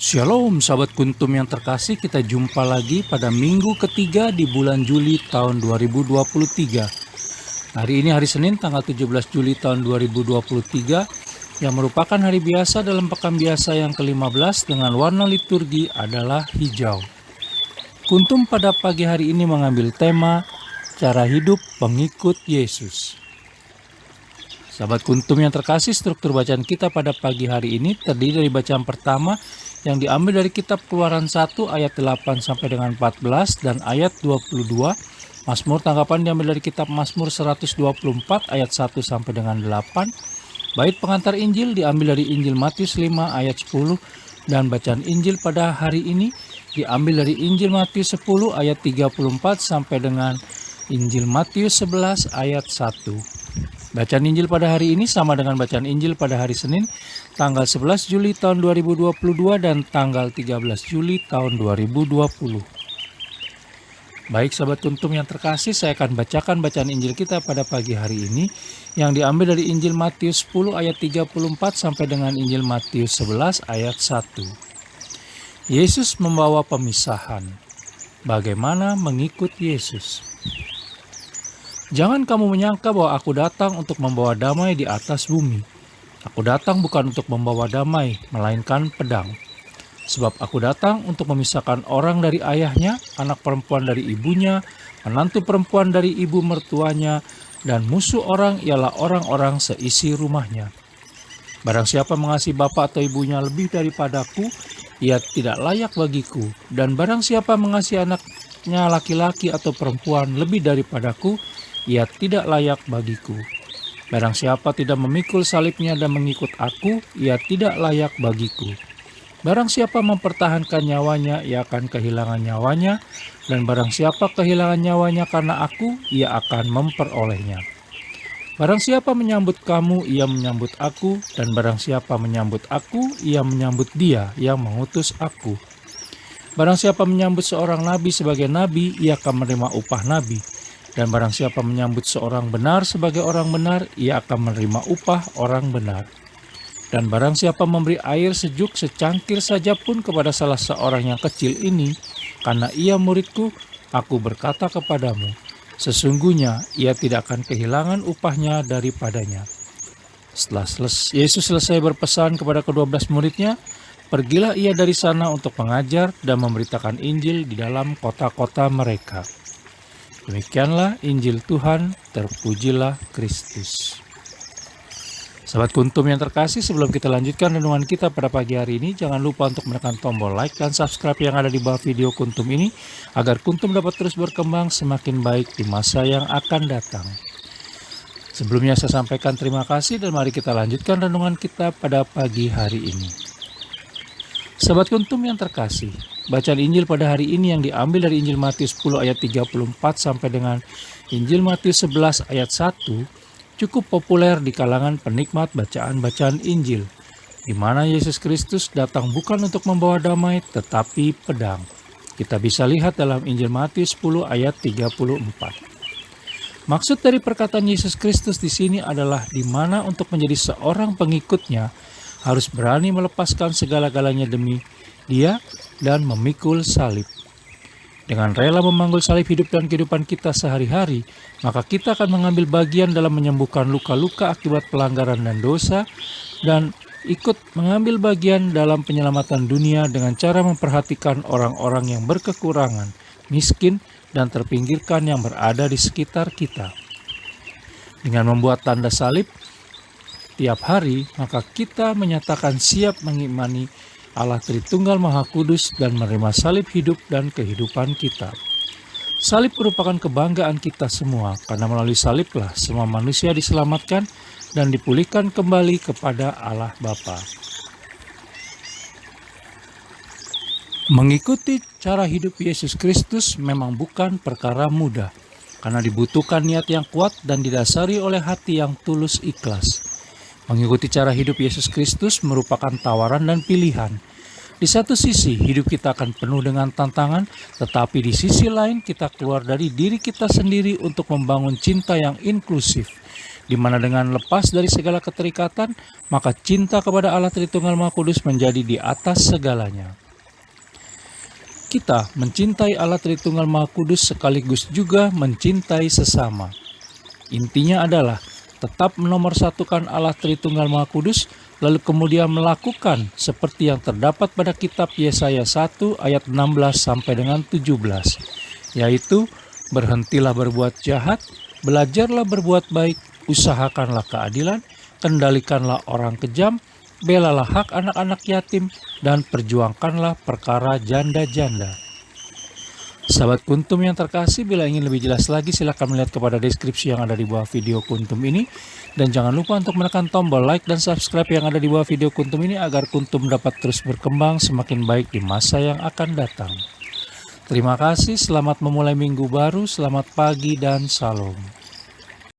Shalom sahabat Kuntum yang terkasih, kita jumpa lagi pada minggu ketiga di bulan Juli tahun 2023. Hari ini hari Senin tanggal 17 Juli tahun 2023 yang merupakan hari biasa dalam pekan biasa yang ke-15 dengan warna liturgi adalah hijau. Kuntum pada pagi hari ini mengambil tema cara hidup pengikut Yesus. Sahabat Kuntum yang terkasih, struktur bacaan kita pada pagi hari ini terdiri dari bacaan pertama yang diambil dari kitab Keluaran 1 ayat 8 sampai dengan 14 dan ayat 22. Mazmur tanggapan diambil dari kitab Mazmur 124 ayat 1 sampai dengan 8. Bait pengantar Injil diambil dari Injil Matius 5 ayat 10 dan bacaan Injil pada hari ini diambil dari Injil Matius 10 ayat 34 sampai dengan Injil Matius 11 ayat 1. Bacaan Injil pada hari ini sama dengan bacaan Injil pada hari Senin, tanggal 11 Juli tahun 2022 dan tanggal 13 Juli tahun 2020. Baik sahabat Kuntum yang terkasih, saya akan bacakan bacaan Injil kita pada pagi hari ini yang diambil dari Injil Matius 10 ayat 34 sampai dengan Injil Matius 11 ayat 1. Yesus membawa pemisahan. Bagaimana mengikut Yesus? Jangan kamu menyangka bahwa aku datang untuk membawa damai di atas bumi. Aku datang bukan untuk membawa damai, melainkan pedang. Sebab aku datang untuk memisahkan orang dari ayahnya, anak perempuan dari ibunya, menantu perempuan dari ibu mertuanya, dan musuh orang ialah orang-orang seisi rumahnya. Barang siapa mengasihi bapa atau ibunya lebih daripadaku, ia tidak layak bagiku. Dan barang siapa mengasihi anaknya laki-laki atau perempuan lebih daripadaku, ia tidak layak bagiku. Barang siapa tidak memikul salibnya dan mengikut aku, ia tidak layak bagiku. Barang siapa mempertahankan nyawanya, ia akan kehilangan nyawanya, dan barang siapa kehilangan nyawanya karena aku, ia akan memperolehnya. Barang siapa menyambut kamu, ia menyambut aku, dan barang siapa menyambut aku, ia menyambut dia yang mengutus aku. Barang siapa menyambut seorang nabi sebagai nabi, ia akan menerima upah nabi. Dan barang siapa menyambut seorang benar sebagai orang benar, ia akan menerima upah orang benar. Dan barang siapa memberi air sejuk secangkir saja pun kepada salah seorang yang kecil ini, karena ia muridku, aku berkata kepadamu, sesungguhnya ia tidak akan kehilangan upahnya daripadanya. Setelah Yesus selesai berpesan kepada ke-12 muridnya, pergilah ia dari sana untuk mengajar dan memberitakan Injil di dalam kota-kota mereka. Demikianlah Injil Tuhan, terpujilah Kristus. Sahabat Kuntum yang terkasih, sebelum kita lanjutkan renungan kita pada pagi hari ini, jangan lupa untuk menekan tombol like dan subscribe yang ada di bawah video Kuntum ini, agar Kuntum dapat terus berkembang semakin baik di masa yang akan datang. Sebelumnya saya sampaikan terima kasih dan mari kita lanjutkan renungan kita pada pagi hari ini. Sahabat Kuntum yang terkasih, bacaan Injil pada hari ini yang diambil dari Injil Matius 10 ayat 34 sampai dengan Injil Matius 11 ayat 1 cukup populer di kalangan penikmat bacaan-bacaan Injil, di mana Yesus Kristus datang bukan untuk membawa damai tetapi pedang. Kita bisa lihat dalam Injil Matius 10 ayat 34. Maksud dari perkataan Yesus Kristus di sini adalah di mana untuk menjadi seorang pengikutnya harus berani melepaskan segala-galanya demi Dia dan memikul salib. Dengan rela memanggul salib hidup dan kehidupan kita sehari-hari, maka kita akan mengambil bagian dalam menyembuhkan luka-luka akibat pelanggaran dan dosa, dan ikut mengambil bagian dalam penyelamatan dunia dengan cara memperhatikan orang-orang yang berkekurangan, miskin, dan terpinggirkan yang berada di sekitar kita. Dengan membuat tanda salib tiap hari, maka kita menyatakan siap mengimani Allah Tritunggal Maha Kudus dan menerima salib hidup dan kehidupan kita. Salib merupakan kebanggaan kita semua, karena melalui saliblah semua manusia diselamatkan dan dipulihkan kembali kepada Allah Bapa. Mengikuti cara hidup Yesus Kristus memang bukan perkara mudah, karena dibutuhkan niat yang kuat dan didasari oleh hati yang tulus ikhlas. Mengikuti cara hidup Yesus Kristus merupakan tawaran dan pilihan. Di satu sisi, hidup kita akan penuh dengan tantangan, tetapi di sisi lain kita keluar dari diri kita sendiri untuk membangun cinta yang inklusif. di mana dengan lepas dari segala keterikatan, maka cinta kepada Allah Tritunggal Maha Kudus menjadi di atas segalanya. Kita mencintai Allah Tritunggal Maha Kudus sekaligus juga mencintai sesama. Intinya adalah tetap menomorsatukan Allah Tritunggal Maha Kudus, lalu kemudian melakukan seperti yang terdapat pada kitab Yesaya 1 ayat 16 sampai dengan 17, yaitu berhentilah berbuat jahat, belajarlah berbuat baik, usahakanlah keadilan, kendalikanlah orang kejam, belalah hak anak-anak yatim, dan perjuangkanlah perkara janda-janda. Sahabat Kuntum yang terkasih, bila ingin lebih jelas lagi silakan melihat kepada deskripsi yang ada di bawah video Kuntum ini. Dan jangan lupa untuk menekan tombol like dan subscribe yang ada di bawah video Kuntum ini agar Kuntum dapat terus berkembang semakin baik di masa yang akan datang. Terima kasih, selamat memulai minggu baru, selamat pagi dan salam.